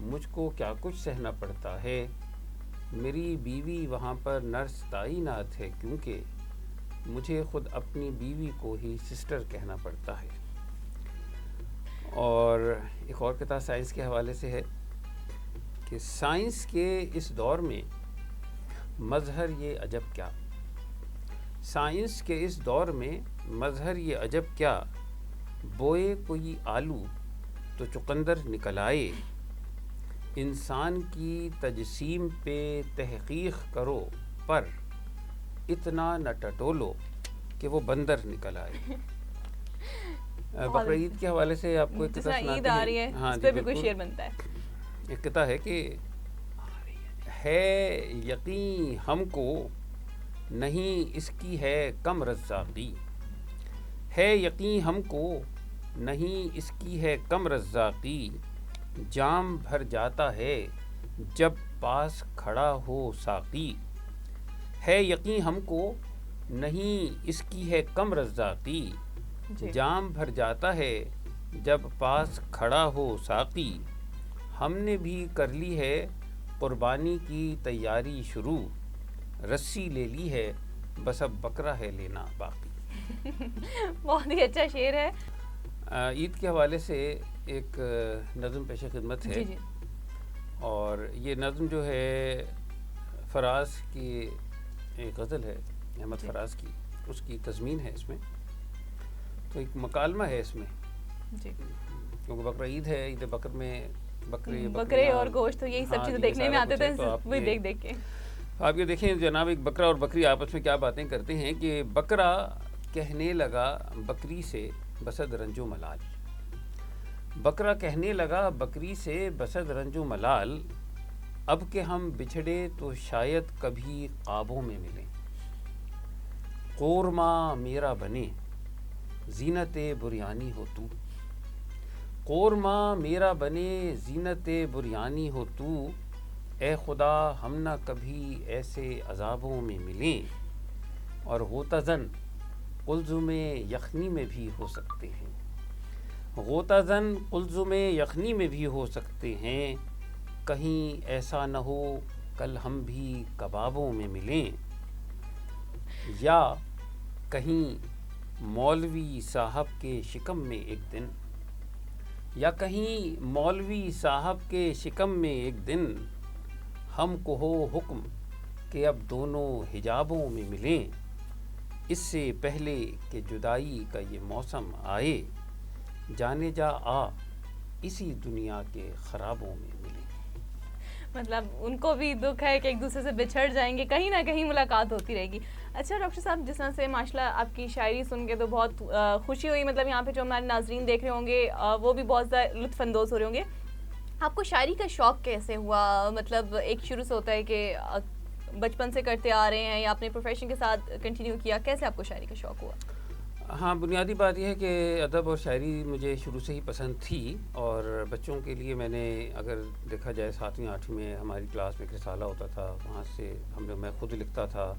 مجھ کو کیا کچھ سہنا پڑتا ہے، میری بیوی وہاں پر نرس تعینات ہے، کیونکہ مجھے خود اپنی بیوی کو ہی سسٹر کہنا پڑتا ہے۔ اور ایک اور کتاب سائنس کے حوالے سے ہے کہ سائنس کے اس دور میں مظہر یہ عجب کیا، سائنس کے اس دور میں مظہر یہ عجب کیا، بوئے کوئی آلو تو چقندر نکل آئے، انسان کی تجسیم پہ تحقیق کرو پر اتنا نہ ٹٹولو کہ وہ بندر نکل آئے۔ بقر عید کے حوالے سے آپ کو ایک قصہ سناتے ہیں۔ عید آ رہی ہے، ہاں اس جی پہ بھی کوئی بالکل، شعر بنتا ہے۔ ایک قطعہ ہے کہ ہے یقین ہم کو نہیں اس کی ہے کم رزاقی، ہے یقین ہم کو نہیں اس کی ہے کم رزاقی، جام بھر جاتا ہے جب پاس کھڑا ہو ساقی، ہے یقین ہم کو نہیں اس کی ہے کم رزاقی، جام بھر جاتا ہے جب پاس کھڑا ہو ساقی، ہم نے بھی کر لی ہے قربانی کی تیاری شروع، رسی لے لی ہے بس اب بکرا ہے لینا باقی۔ بہت ہی اچھا شعر ہے۔ عید کے حوالے سے ایک نظم پیش خدمت ہے، جی اور یہ نظم جو ہے فراز کی ایک غزل ہے، احمد فراز کی، اس کی تضمین ہے اس میں، تو ایک مکالمہ ہے اس میں، جی کیونکہ بقر عید ہے، عید بکر میں بکرے اور گوشت تو یہی سب چیزیں دیکھنے میں آتے تھے، وہی دیکھ دیکھ کے آپ یہ دیکھیں جناب، ایک بکرا اور بکری آپس میں کیا باتیں کرتے ہیں کہ بکرا کہنے لگا بکری سے بسد رنج و ملال، بکرا کہنے لگا بکری سے بسد رنج و ملال، اب کہ ہم بچھڑے تو شاید کبھی خوابوں میں ملیں، قورمہ میرا بنے زینت بریانی ہو تو، قورمہ میرا بنے زینت بریانی ہو تو، اے خدا ہم نہ کبھی ایسے عذابوں میں ملیں، اور غوطہ زن قلزم یخنی میں بھی ہو سکتے ہیں، غوطہ زن قلزم یخنی میں بھی ہو سکتے ہیں، کہیں ایسا نہ ہو کل ہم بھی کبابوں میں ملیں، یا کہیں مولوی صاحب کے شکم میں ایک دن، یا کہیں مولوی صاحب کے شکم میں ایک دن، ہم کو ہو حکم کہ اب دونوں حجابوں میں ملیں، اس سے پہلے کہ جدائی کا یہ موسم آئے، جانے جا آ اسی دنیا کے خرابوں میں ملیں۔ مطلب ان کو بھی دکھ ہے کہ ایک دوسرے سے بچھڑ جائیں گے، کہیں نہ کہیں ملاقات ہوتی رہے گی۔ اچھا ڈاکٹر صاحب، جس طرح سے ماشاء اللہ آپ کی شاعری سن کے تو بہت خوشی ہوئی، مطلب یہاں پہ جو ہمارے ناظرین دیکھ رہے ہوں گے وہ بھی بہت زیادہ لطف اندوز ہو رہے ہوں گے۔ آپ کو شاعری کا شوق کیسے ہوا؟ مطلب ایک شروع سے ہوتا ہے کہ بچپن سے کرتے آ رہے ہیں یا اپنے پروفیشن کے ساتھ کنٹینیو کیا، کیسے آپ کو شاعری کا شوق ہوا؟ ہاں، بنیادی بات یہ ہے کہ ادب اور شاعری مجھے شروع سے ہی پسند تھی، اور بچوں کے لیے میں نے اگر دیکھا جائے 7ویں 8ویں میں ہماری کلاس میں ایک رسالہ ہوتا تھا، وہاں سے میں خود لکھتا تھا،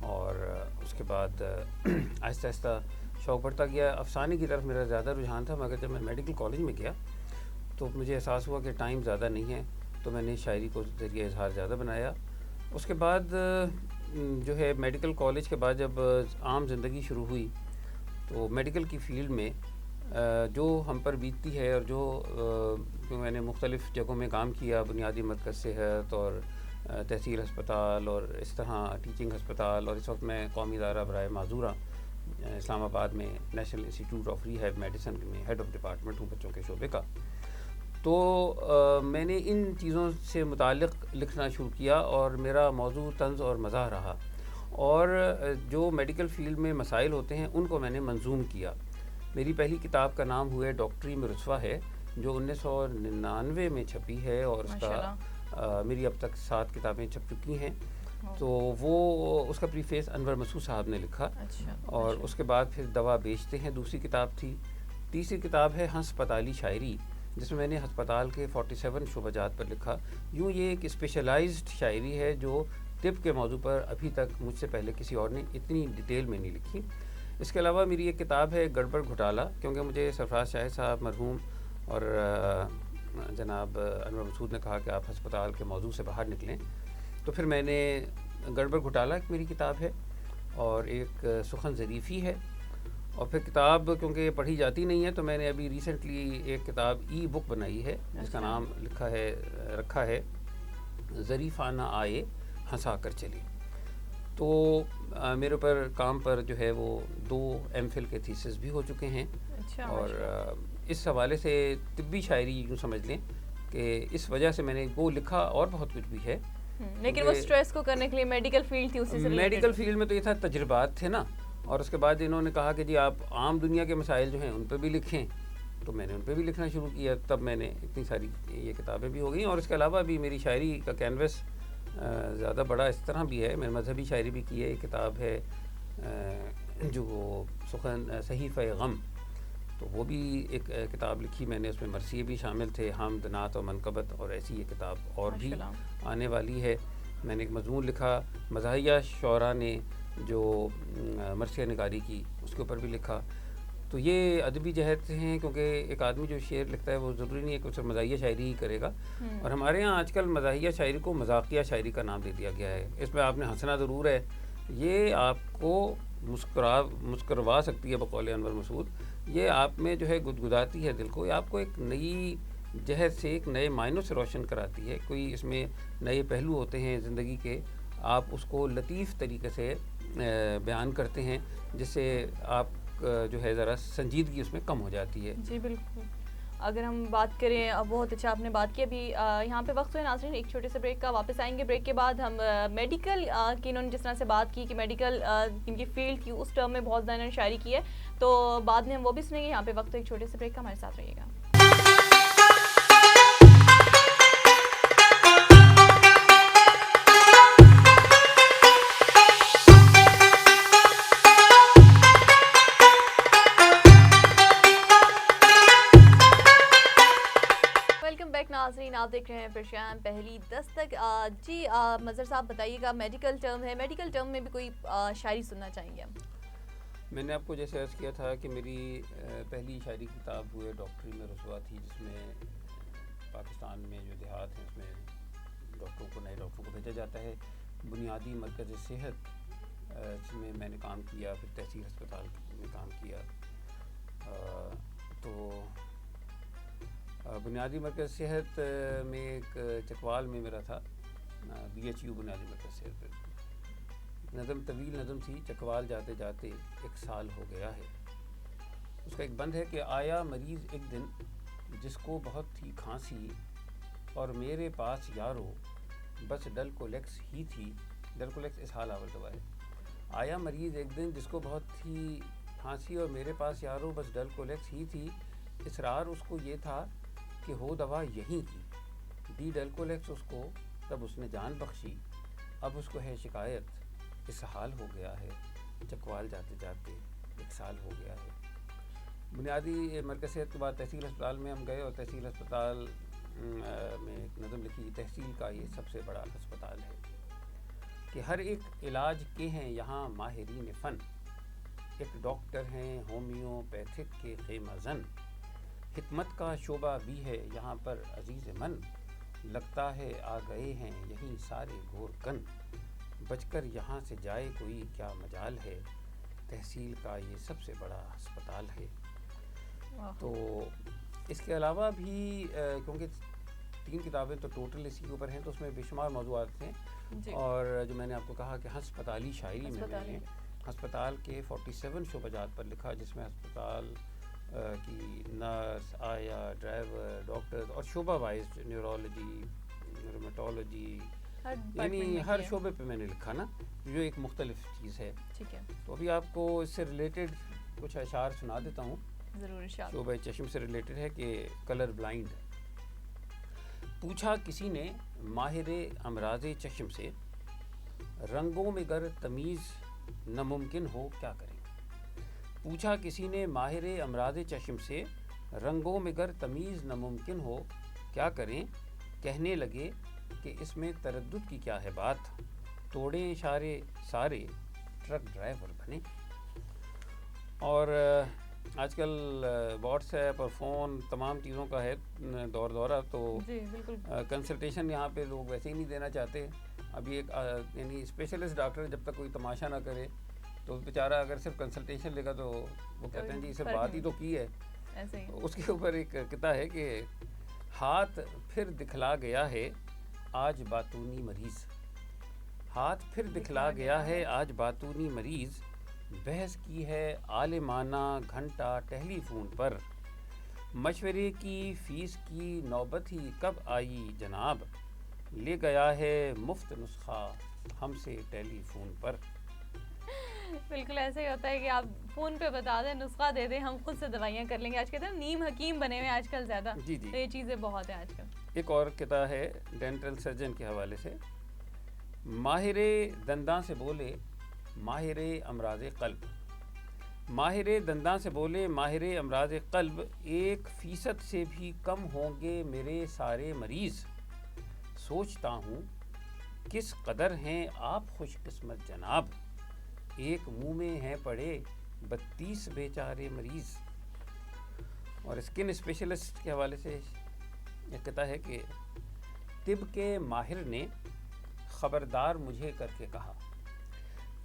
اور اس کے بعد آہستہ آہستہ شوق بڑھتا گیا، افسانے کی طرف میرا زیادہ رجحان تھا، مگر جب میں میڈیکل کالج میں گیا تو مجھے احساس ہوا کہ ٹائم زیادہ نہیں ہے، تو میں نے شاعری کو ذریعہ اظہار زیادہ بنایا۔ اس کے بعد جو ہے میڈیکل کالج کے بعد جب عام زندگی شروع ہوئی تو میڈیکل کی فیلڈ میں جو ہم پر بیتتی ہے، اور جو میں نے مختلف جگہوں میں کام کیا، بنیادی مرکز صحت اور تحصیل ہسپتال اور اس طرح ٹیچنگ ہسپتال، اور اس وقت میں قومی ادارہ برائے معذورہ اسلام آباد میں national institute of rehab medicine میں ہیڈ آف ڈپارٹمنٹ ہوں بچوں کے شعبے کا، تو میں نے ان چیزوں سے متعلق لکھنا شروع کیا، اور میرا موضوع طنز اور مزاح رہا، اور جو میڈیکل فیلڈ میں مسائل ہوتے ہیں ان کو میں نے منظوم کیا۔ میری پہلی کتاب کا نام ہوئے ڈاکٹری میں رسوا ہے، جو 1999 میں چھپی ہے، اور اس کا میری اب تک 7 کتابیں چھپ چکی ہیں، تو وہ اس کا پریفیس انور مسعود صاحب نے لکھا، اور اس کے بعد پھر دوا بیچتے ہیں دوسری کتاب تھی، تیسری کتاب ہے ہسپتالی شاعری، جس میں نے ہسپتال کے 47 شعبہ جات پر لکھا۔ یوں یہ ایک اسپیشلائزڈ شاعری ہے جو طب کے موضوع پر ابھی تک مجھ سے پہلے کسی اور نے اتنی ڈیٹیل میں نہیں لکھی۔ اس کے علاوہ میری ایک کتاب ہے گڑبڑ گھوٹالہ، کیونکہ مجھے سرفراز شاہد صاحب مرحوم اور جناب انور مسعود نے کہا کہ آپ ہسپتال کے موضوع سے باہر نکلیں، تو پھر میں نے گڑبڑ گھوٹالہ ایک میری کتاب ہے اور ایک سخن ظریفی ہے، اور پھر کتاب کیونکہ یہ پڑھی جاتی نہیں ہے تو میں نے ابھی ریسنٹلی ایک کتاب ای بک بنائی ہے جس کا نام رکھا ہے ظریفانہ آئے ہنسا کر چلی. تو میرے اوپر کام پر جو ہے وہ 2 ایم فل کے تھیسس بھی ہو چکے ہیں، اور اس حوالے سے طبی شاعری یوں سمجھ لیں کہ اس وجہ سے میں نے وہ لکھا، اور بہت کچھ بھی ہے لیکن وہ سٹریس کو کرنے کے لیے میڈیکل فیلڈ تھی، اسی سے میڈیکل فیلڈ میں تو یہ تھا تجربات تھے نا، اور اس کے بعد انہوں نے کہا کہ جی آپ عام دنیا کے مسائل جو ہیں ان پہ بھی لکھیں، تو میں نے ان پہ بھی لکھنا شروع کیا. تب میں نے اتنی ساری یہ کتابیں بھی ہو گئیں، اور اس کے علاوہ بھی میری شاعری کا کینوس زیادہ بڑا اس طرح بھی ہے. میں مذہبی شاعری بھی کی ہے. ایک کتاب ہے جو سخن صحیفہ غم، تو وہ بھی ایک کتاب لکھی میں نے، اس میں مرثیے بھی شامل تھے، حمد نعت و منقبت، اور ایسی یہ کتاب اور بھی آنے والی ہے. میں نے ایک مضمون لکھا مزاحیہ شعراء نے جو مرثیہ نگاری کی، اس کے اوپر بھی لکھا. تو یہ ادبی جہت سے ہیں، کیونکہ ایک آدمی جو شعر لکھتا ہے وہ ضروری نہیں ہے کہ اسے مزاحیہ شاعری ہی کرے گا، اور ہمارے ہاں آج کل مزاحیہ شاعری کو مذاقیہ شاعری کا نام دے دیا گیا ہے. اس میں آپ نے ہنسنا ضرور ہے، یہ آپ کو مسکروا سکتی ہے بقول انور مسعود، یہ آپ میں جو ہے گدگداتی ہے دل کو، یہ آپ کو ایک نئی جہت سے، ایک نئے معنوں سے روشن کراتی ہے. کوئی اس میں نئے پہلو ہوتے ہیں زندگی کے، آپ اس کو لطیف طریقے سے بیان کرتے ہیں، جس سے آپ جو ہے ذرا سنجیدگی اس میں کم ہو جاتی ہے. جی بالکل. اگر ہم بات کریں، بہت اچھا آپ نے بات کی. ابھی یہاں پہ وقت ہے ناظرین ایک چھوٹے سے بریک کا، واپس آئیں گے. بریک کے بعد ہم میڈیکل کی، انہوں نے جس طرح سے بات کی کہ میڈیکل ان کی فیلڈ تھی، اس ٹرم میں بہت زیادہ انہوں نے شاعری کی ہے، تو بعد میں ہم وہ بھی سنیں گے. یہاں پہ وقت ہے ایک چھوٹے سے بریک کا، ہمارے ساتھ رہیے گا. ناظرین آپ دیکھ رہے ہیں پرشان پہلی دستک. جی مظہر صاحب بتائیے گا، میڈیکل ٹرم ہے، میڈیکل ٹرم میں بھی کوئی شاعری سننا چاہیں گے ہم؟ میں نے آپ کو جیسے عرض کیا تھا کہ میری پہلی شاعری کتاب ہوئے ڈاکٹری میں رسوا تھی، جس میں پاکستان میں جو دیہات ہیں اس میں نئے ڈاکٹروں کو بھیجا جاتا ہے. بنیادی مرکز صحت جس میں میں نے کام کیا، پھر تحصیل ہسپتال میں کام کیا. تو بنیادی مرکز صحت میں ایک چکوال میں میرا تھا، BHU بنیادی مرکز صحت پہ. نظم طویل نظم تھی، چکوال جاتے جاتے 1 سال ہو گیا ہے. اس کا ایک بند ہے کہ آیا مریض ایک دن جس کو بہت تھی کھانسی، اور میرے پاس یارو بس ڈلکولیکس ہی تھی. ڈلکولیکس اسہال آور دوا ہے. آیا مریض ایک دن جس کو بہت تھی کھانسی، اور میرے پاس یارو بس ڈلکولیکس ہی تھی. اصرار اس کو یہ تھا کہ ہو دوا یہیں کی. دی ڈلکولیکس اس کو، تب اس نے جان بخشی. اب اس کو ہے شکایت، اس حال ہو گیا ہے. چکوال جاتے جاتے 1 سال ہو گیا ہے. بنیادی مرکز صحت کے بعد تحصیل ہسپتال میں ہم گئے، اور تحصیل ہسپتال میں ایک نظم لکھی، تحصیل کا یہ سب سے بڑا ہسپتال ہے، کہ ہر ایک علاج کے ہیں یہاں ماہرین فن. ایک ڈاکٹر ہیں ہومیوپیتھک کے خیمہ زن. حکمت کا شعبہ بھی ہے یہاں پر عزیز من. لگتا ہے آ گئے ہیں یہیں سارے گور کن. بچ کر یہاں سے جائے کوئی کیا مجال ہے. تحصیل کا یہ سب سے بڑا ہسپتال ہے. تو اس کے علاوہ بھی کیونکہ 3 کتابیں تو ٹوٹل اسی کے اوپر ہیں، تو اس میں بے شمار موضوعات ہیں جی. اور جو میں نے آپ کو کہا کہ ہسپتالی شاعری میں نے ہسپتال کے 47 شعبہ جات پر لکھا، جس میں ہسپتال کی نرس، آیا، ڈرائیور، ڈاکٹر، اور شعبہ وائز نیورولوجی، رومیٹولوجی، یعنی ہر شعبے پہ میں نے لکھا نا، جو ایک مختلف چیز ہے. ٹھیک ہے، تو ابھی آپ کو اس سے ریلیٹڈ کچھ اشعار سنا دیتا ہوں. ضرور. شعبہ چشم سے ریلیٹڈ ہے کہ کلر بلائنڈ. پوچھا کسی نے ماہر امراض چشم سے، رنگوں میں گر تمیز ناممکن ہو کیا کریں. پوچھا کسی نے ماہر امراض چشم سے، رنگوں میں گر تمیز ناممکن ہو کیا کریں. کہنے لگے کہ اس میں تردد کی کیا ہے بات، توڑے اشارے سارے ٹرک ڈرائیور بنے. اور آج کل واٹس ایپ اور فون تمام چیزوں کا ہے دورہ، تو جی بالکل کنسلٹیشن یہاں پہ لوگ ویسے ہی نہیں دینا چاہتے. ابھی ایک یعنی اسپیشلسٹ ڈاکٹر جب تک کوئی تماشا نہ کرے تو بیچارہ اگر صرف کنسلٹیشن لے گا تو وہ کہتے ہیں جی صرف بات ہی تو کی ہے. ایسے ہی. اس کے اوپر ایک قطعہ ہے کہ ہاتھ پھر دکھلا گیا ہے آج باتونی مریض، ہاتھ پھر دکھلا گیا ہے آج باتونی مریض، بحث کی ہے عالمانہ گھنٹہ ٹیلی فون پر، مشورے کی فیس کی نوبت ہی کب آئی جناب، لے گیا ہے مفت نسخہ ہم سے ٹیلی فون پر. بالکل ایسے ہی ہوتا ہے کہ آپ فون پہ بتا دیں، نسخہ دے دیں، ہم خود سے دوائیاں کر لیں گے. آج کہتے ہیں نیم حکیم بنے ہوئے آج کل زیادہ. جی تو یہ چیزیں بہت ہیں آج کل. ایک اور قطعہ ہے ڈینٹل سرجن کے حوالے سے. ماہر دنداں سے بولے ماہر امراض قلب، ماہر دنداں سے بولے ماہر امراض قلب، 1% سے بھی کم ہوں گے میرے سارے مریض، سوچتا ہوں کس قدر ہیں آپ خوش قسمت جناب، ایک منہ میں ہیں پڑے 32 بیچارے مریض. اور اسکن اسپیشلسٹ کے حوالے سے یہ قطعہ ہے کہ طب کے ماہر نے خبردار مجھے کر کے کہا،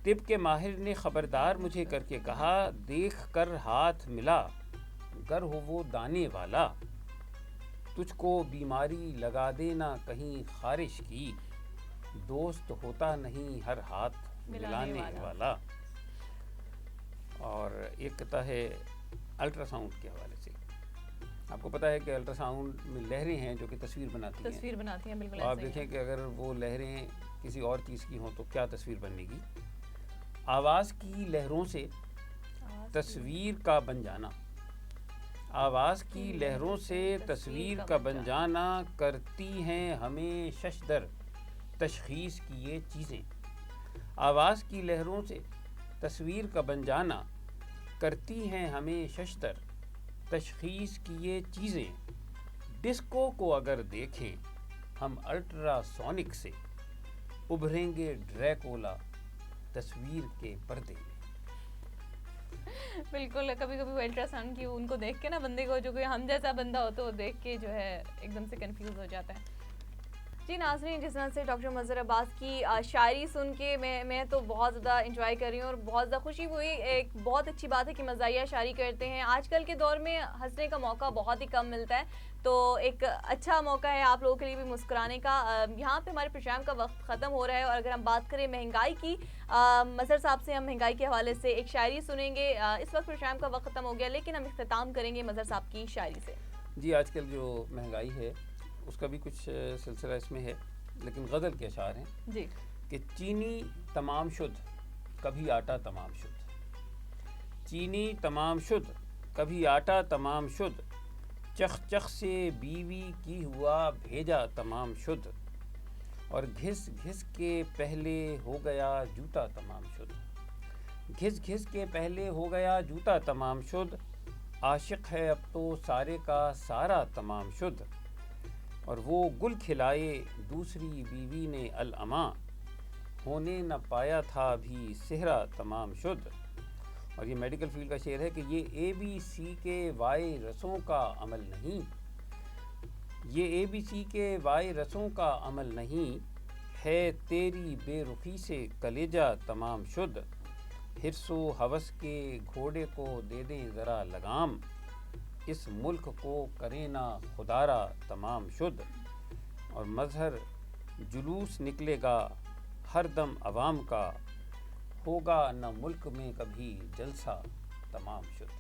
طب کے ماہر نے خبردار مجھے کر کے کہا، دیکھ کر ہاتھ ملا گر ہو وہ دانے والا، تجھ کو بیماری لگا دینا کہیں خارش کی، دوست ہوتا نہیں ہر ہاتھ ملانے والا. اور ایک قطعہ ہے الٹرا ساؤنڈ کے حوالے سے. آپ کو پتہ ہے کہ الٹرا ساؤنڈ میں لہریں ہیں جو کہ تصویر بناتی ہیں. بالکل. آپ دیکھیں کہ اگر وہ لہریں کسی اور چیز کی ہوں تو کیا تصویر بننے گی. آواز کی لہروں سے تصویر کا بن جانا، آواز کی لہروں سے تصویر کا بن جانا، کرتی ہیں ہمیں ششدر تشخیص کی یہ چیزیں، آواز کی لہروں سے تصویر کا بن جانا، کرتی ہیں ہمیں ششدر تشخیص کی یہ چیزیں، ڈسکو کو اگر دیکھیں ہم الٹرا سونک سے، ابھریں گے ڈریکولا تصویر کے پردے میں. بالکل. کبھی کبھی وہ الٹرا ساؤنڈ کی ان کو دیکھ کے نا بندے کو جو کوئی ہم جیسا بندہ ہو تو وہ دیکھ کے جو ہے ایک دم سے کنفیوز ہو جاتا ہے. جی ناظرین، جس طرح سے ڈاکٹر مظہر عباس کی شاعری سن کے میں تو بہت زیادہ انجوائے کر رہی ہوں اور بہت زیادہ خوشی ہوئی. ایک بہت اچھی بات ہے کہ مزاحیہ شاعری کرتے ہیں. آج کل کے دور میں ہنسنے کا موقع بہت ہی کم ملتا ہے، تو ایک اچھا موقع ہے آپ لوگوں کے لیے بھی مسکرانے کا. یہاں پہ ہمارے پروگرام کا وقت ختم ہو رہا ہے، اور اگر ہم بات کریں مہنگائی کی، مظہر صاحب سے ہم مہنگائی کے حوالے سے ایک شاعری سنیں گے. اس وقت پروگرام کا وقت ختم ہو گیا، لیکن ہم اختتام کریں گے مظہر صاحب کی شاعری سے. جی آج کل جو مہنگائی ہے اس کا بھی کچھ سلسلہ اس میں ہے، لیکن غزل کے اشعار ہیں. جی کہ چینی تمام شد کبھی آٹا تمام شد، چینی تمام شد کبھی آٹا تمام شد، چخ چخ سے بیوی کی ہوا بھیجا تمام شد، اور گھس گھس کے پہلے ہو گیا جوتا تمام شد، گھس گھس کے پہلے ہو گیا جوتا تمام شد، عاشق ہے اب تو سارے کا سارا تمام شد، اور وہ گل کھلائے دوسری بیوی نے الاما، ہونے نہ پایا تھا ابھی صحرا تمام شد. اور یہ میڈیکل فیلڈ کا شعر ہے کہ یہ اے بی سی کے وائرسوں کا عمل نہیں، یہ اے بی سی کے وائرسوں کا عمل نہیں، ہے تیری بے رخی سے کلیجہ تمام شد، حرص و ہوس کے گھوڑے کو دے دیں ذرا لگام، اس ملک کو کرے نہ خدارا تمام شد. اور مظہر جلوس نکلے گا ہر دم عوام کا، ہوگا نہ ملک میں کبھی جلسہ تمام شد.